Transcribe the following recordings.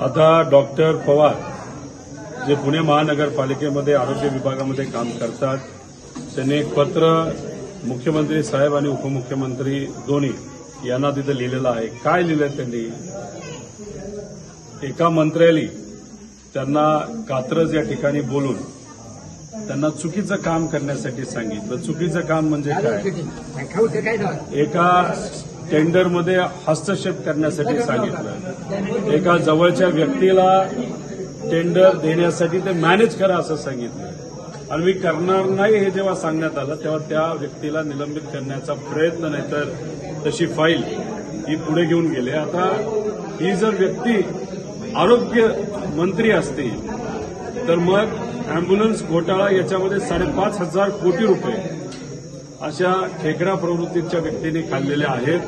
आता डॉक्टर पवार जे पुणे महानगरपालिकेमध्ये आरोग्य विभागामध्ये काम करतात, त्यांनी एक पत्र मुख्यमंत्री साहेब आणि उपमुख्यमंत्री दोन्ही यांना तिथे लिहिलेलं आहे. काय लिहिलं त्यांनी? एका मंत्र्याली त्यांना कात्रज या ठिकाणी बोलून त्यांना चुकीचं काम करण्यासाठी सांगितलं. चुकीचं काम म्हणजे काय? एका टेंडरमध्ये हस्तक्षेप करण्यासाठी सांगितलं. एका जवळच्या व्यक्तीला टेंडर देण्यासाठी ते मॅनेज करा असं सांगितलं आणि मी करणार नाही हे जेव्हा सांगण्यात आलं तेव्हा त्या व्यक्तीला निलंबित करण्याचा प्रयत्न, नाही तर तशी फाईल ही पुढे घेऊन गेले. आता ही जर व्यक्ती आरोग्य मंत्री असते तर मग अँब्युलन्स घोटाळा याच्यामध्ये 5,500 कोटी रुपये अशा खेकडा प्रवृत्तीच्या व्यक्तींनी खाल्लेले आहेत.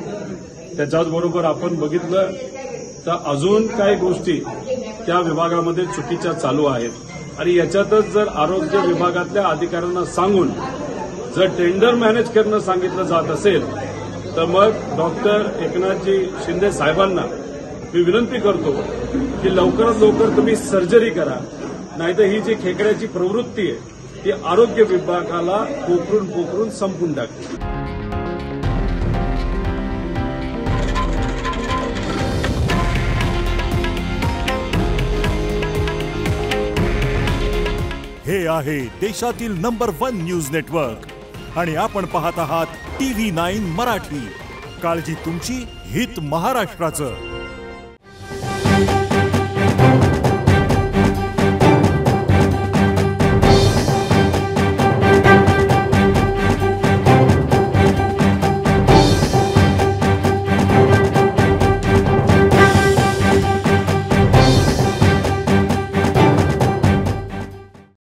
त्याच्याचबरोबर आपण बघितलं तर अजून काही गोष्टी त्या विभागामध्ये चुकीच्या चालू आहेत आणि याच्यातच जर आरोग्य विभागातल्या अधिकाऱ्यांना सांगून जर टेंडर मॅनेज करणं सांगितलं जात असेल तर मग डॉक्टर एकनाथजी शिंदे साहेबांना मी विनंती करतो की लवकरात लवकर तुम्ही सर्जरी करा, नाहीतर ही जी खेकड्याची प्रवृत्ती आहे ती आरोग्य विभागाला पोखरून संपून टाकते. हे आहे देशातील नंबर 1 न्यूज नेटवर्क आणि आपण पाहत आहात TV9 मराठी. काळजी तुमची, हित महाराष्ट्राचं.